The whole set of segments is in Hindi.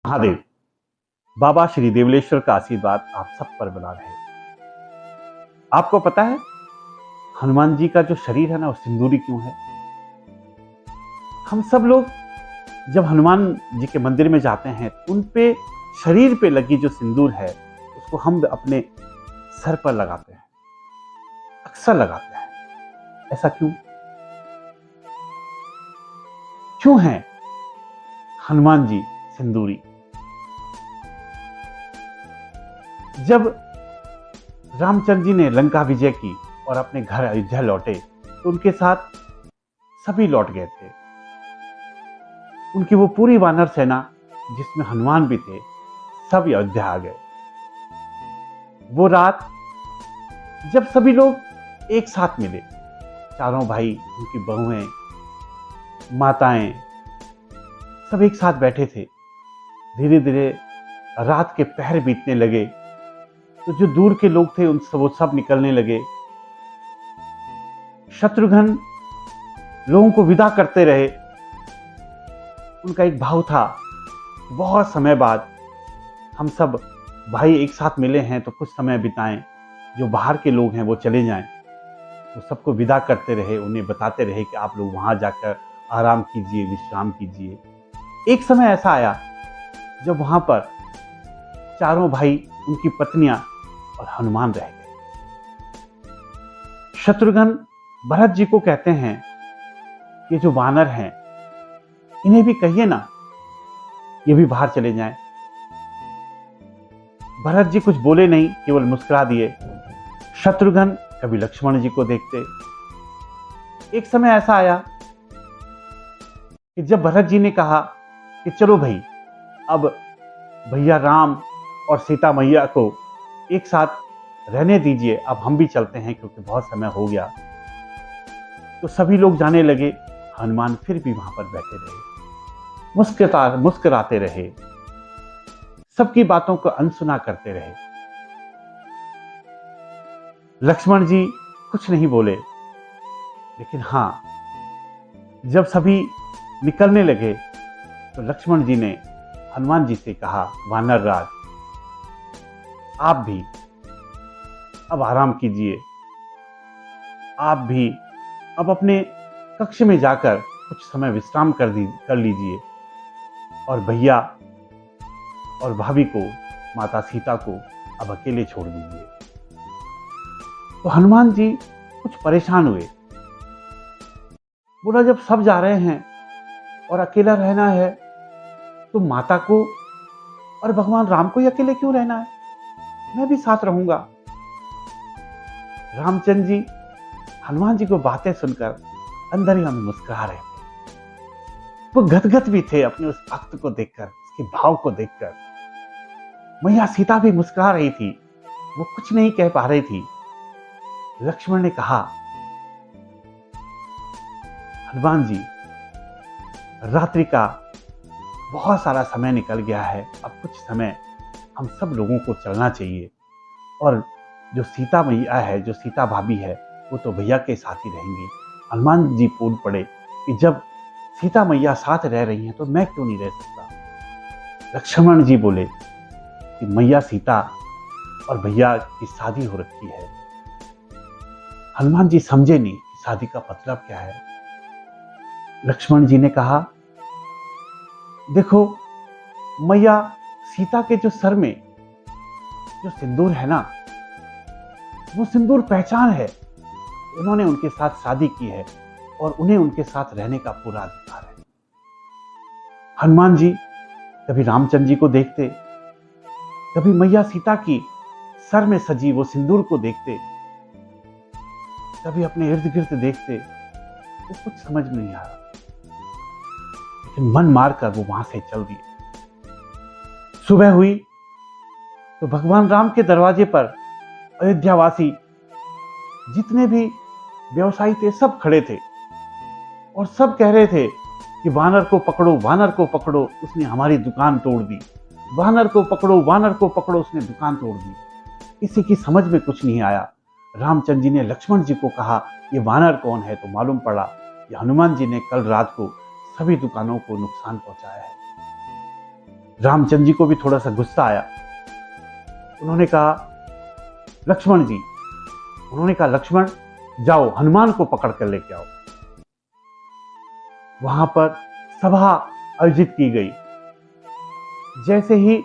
महादेव। बाबा श्री देवलेश्वर का आशीर्वाद आप सब पर बना रहे। आपको पता है हनुमान जी का जो शरीर है ना वो सिंदूरी क्यों है? हम सब लोग जब हनुमान जी के मंदिर में जाते हैं उन पे शरीर पे लगी जो सिंदूर है उसको हम अपने सर पर लगाते हैं, अक्सर लगाते हैं। ऐसा क्यों? क्यों है हनुमान जी सिंदूरी? जब रामचंद्र जी ने लंका विजय की और अपने घर अयोध्या लौटे तो उनके साथ सभी लौट गए थे। उनकी वो पूरी वानर सेना जिसमें हनुमान भी थे सब अयोध्या आ गए। वो रात जब सभी लोग एक साथ मिले, चारों भाई, उनकी बहुएं, माताएं, सब एक साथ बैठे थे। धीरे धीरे रात के पहर बीतने लगे तो जो दूर के लोग थे वो सब निकलने लगे। शत्रुघ्न लोगों को विदा करते रहे। उनका एक भाव था, बहुत समय बाद हम सब भाई एक साथ मिले हैं तो कुछ समय बिताएं, जो बाहर के लोग हैं वो चले जाएं। वो सबको विदा करते रहे, उन्हें बताते रहे कि आप लोग वहां जाकर आराम कीजिए, विश्राम कीजिए। एक समय ऐसा आया जब वहां पर चारों भाई, उनकी पत्नियां और हनुमान रह गए। शत्रुघ्न भरत जी को कहते हैं कि जो वानर हैं इन्हें भी कहिए ना ये भी बाहर चले जाएं। भरत जी कुछ बोले नहीं, केवल मुस्कुरा दिए। शत्रुघ्न कभी लक्ष्मण जी को देखते। एक समय ऐसा आया कि जब भरत जी ने कहा कि चलो भाई अब भैया राम और सीता मैया को एक साथ रहने दीजिए, अब हम भी चलते हैं क्योंकि बहुत समय हो गया, तो सभी लोग जाने लगे। हनुमान फिर भी वहां पर बैठे रहे, मुस्कुराते रहे, सबकी बातों को अनसुना करते रहे। लक्ष्मण जी कुछ नहीं बोले, लेकिन हां, जब सभी निकलने लगे तो लक्ष्मण जी ने हनुमान जी से कहा, वानर राज आप भी अब आराम कीजिए, आप भी अब अपने कक्ष में जाकर कुछ समय विश्राम कर लीजिए और भैया और भाभी को, माता सीता को अब अकेले छोड़ दीजिए। तो हनुमान जी कुछ परेशान हुए। बोला जब सब जा रहे हैं और अकेला रहना है तो माता को और भगवान राम को ही अकेले क्यों रहना है? मैं भी साथ रहूंगा। रामचंद्र जी हनुमान जी को बातें सुनकर अंदर ही हमें मुस्कुरा रहे थे। वो गदगद भी थे अपने उस भक्त को देखकर, उसके भाव को देखकर। मैया सीता भी मुस्कुरा रही थी, वो कुछ नहीं कह पा रही थी। लक्ष्मण ने कहा, हनुमान जी रात्रि का बहुत सारा समय निकल गया है, अब कुछ समय हम सब लोगों को चलना चाहिए। और जो सीता मैया है, जो सीता भाभी है, वो तो भैया के साथ ही रहेंगी। हनुमान जी बोल पड़े कि जब सीता मैया साथ रह रही हैं तो मैं क्यों नहीं रह सकता? लक्ष्मण जी बोले कि मैया सीता और भैया की शादी हो रखी है। हनुमान जी समझे नहीं कि शादी का मतलब क्या है। लक्ष्मण जी ने कहा, देखो मैया सीता के जो सर में जो सिंदूर है ना, वो सिंदूर पहचान है। उन्होंने उनके साथ शादी की है और उन्हें उनके साथ रहने का पूरा अधिकार है। हनुमान जी कभी रामचंद्र जी को देखते, कभी मैया सीता की सर में सजी वो सिंदूर को देखते, कभी अपने इर्द गिर्द देखते। वो कुछ समझ में नहीं आ रहा, लेकिन मन मारकर वो वहां से चल दिए। सुबह हुई तो भगवान राम के दरवाजे पर अयोध्यावासी जितने भी व्यवसायी थे सब खड़े थे और सब कह रहे थे कि वानर को पकड़ो, वानर को पकड़ो, उसने हमारी दुकान तोड़ दी। वानर को पकड़ो, वानर को पकड़ो, उसने दुकान तोड़ दी। किसी की समझ में कुछ नहीं आया। रामचंद्र जी ने लक्ष्मण जी को कहा, ये वानर कौन है? तो मालूम पड़ा कि हनुमान जी ने कल रात को सभी दुकानों को नुकसान पहुंचाया है। रामचंद्र जी को भी थोड़ा सा गुस्सा आया। उन्होंने कहा लक्ष्मण जी, उन्होंने कहा लक्ष्मण जाओ हनुमान को पकड़ कर लेके आओ। वहां पर सभा आयोजित की गई। जैसे ही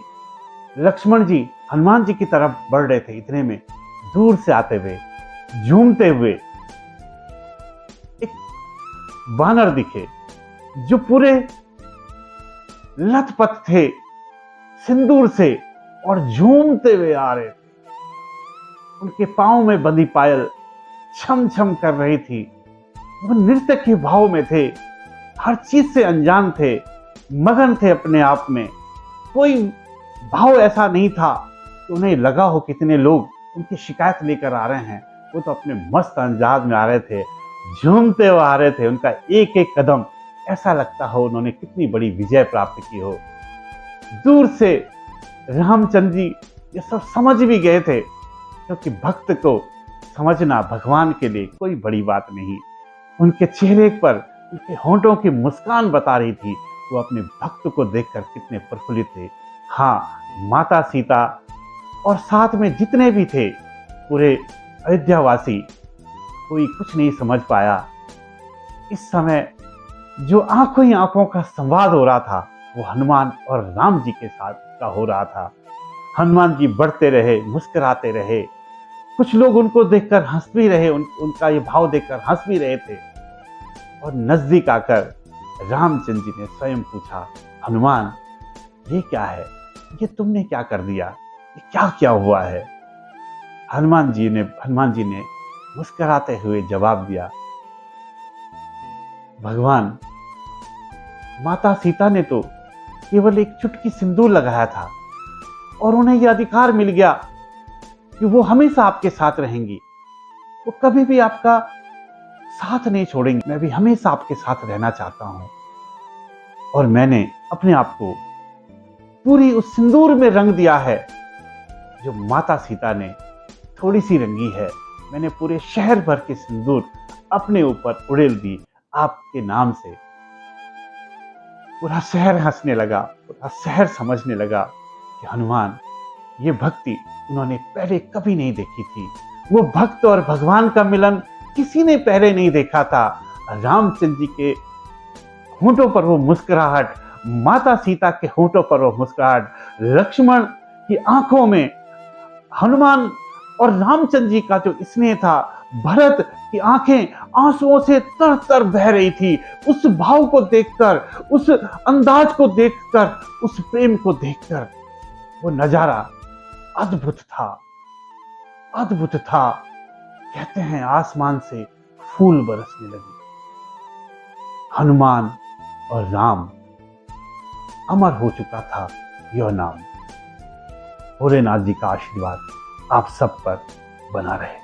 लक्ष्मण जी हनुमान जी की तरफ बढ़ रहे थे, इतने में दूर से आते हुए झूमते हुए एक वानर दिखे जो पूरे लथपथ थे सिंदूर से और झूमते हुए आ रहे थे। उनके पांव में बंधी पायल छम छम कर रही थी। वो नृत्य के भाव में थे, हर चीज से अनजान थे, मगन थे अपने आप में। कोई भाव ऐसा नहीं था कि उन्हें लगा हो कितने लोग उनकी शिकायत लेकर आ रहे हैं। वो तो अपने मस्त अंदाज में आ रहे थे, झूमते हुए आ रहे थे। उनका एक एक कदम ऐसा लगता हो उन्होंने कितनी बड़ी विजय प्राप्त की हो। दूर से रामचंद्र जी ये सब समझ भी गए थे, क्योंकि भक्त को समझना भगवान के लिए कोई बड़ी बात नहीं। उनके चेहरे पर उनके होंठों की मुस्कान बता रही थी वो अपने भक्त को देखकर कितने प्रफुल्लित थे। हाँ, माता सीता और साथ में जितने भी थे पूरे अयोध्यावासी, कोई कुछ नहीं समझ पाया। इस समय जो आंखों ही आंखों का संवाद हो रहा था वो हनुमान और राम जी के साथ का हो रहा था। हनुमान जी बढ़ते रहे, मुस्कुराते रहे। कुछ लोग उनको देखकर हंस भी रहे, उनका ये भाव देखकर हंस भी रहे थे। और नजदीक आकर रामचंद्र जी ने स्वयं पूछा, हनुमान ये क्या है, ये तुमने क्या कर दिया, ये क्या क्या हुआ है? हनुमान जी ने मुस्कुराते हुए जवाब दिया, भगवान, माता सीता ने तो केवल एक चुटकी सिंदूर लगाया था और उन्हें यह अधिकार मिल गया कि वो हमेशा आपके साथ रहेंगी। वो कभी भी आपका साथ नहीं छोड़ेंगी। मैं भी हमेशा आपके साथ रहना चाहता हूं। और मैंने अपने आप को पूरी उस सिंदूर में रंग दिया है जो माता सीता ने थोड़ी सी रंगी है। मैंने पूरे शहर भर के सिंदूर अपने ऊपर उड़ेल दी आपके नाम से। पूरा शहर हंसने लगा, पूरा शहर समझने लगा कि हनुमान ये भक्ति उन्होंने पहले कभी नहीं देखी थी। वो भक्त और भगवान का मिलन किसी ने पहले नहीं देखा था। रामचंद्र जी के होंठों पर वो मुस्कुराहट, माता सीता के होंठों पर वो मुस्कुराहट, लक्ष्मण की आंखों में हनुमान और रामचंद्र जी का जो स्नेह था, भरत की आंखें आंसुओं से तर तर बह रही थी। उस भाव को देखकर, उस अंदाज को देखकर, उस प्रेम को देखकर वो नजारा अद्भुत था, अद्भुत था। कहते हैं आसमान से फूल बरसने लगे। हनुमान और राम, अमर हो चुका था यह नाम। भोलेनाथ जी का आशीर्वाद आप सब पर बना रहे।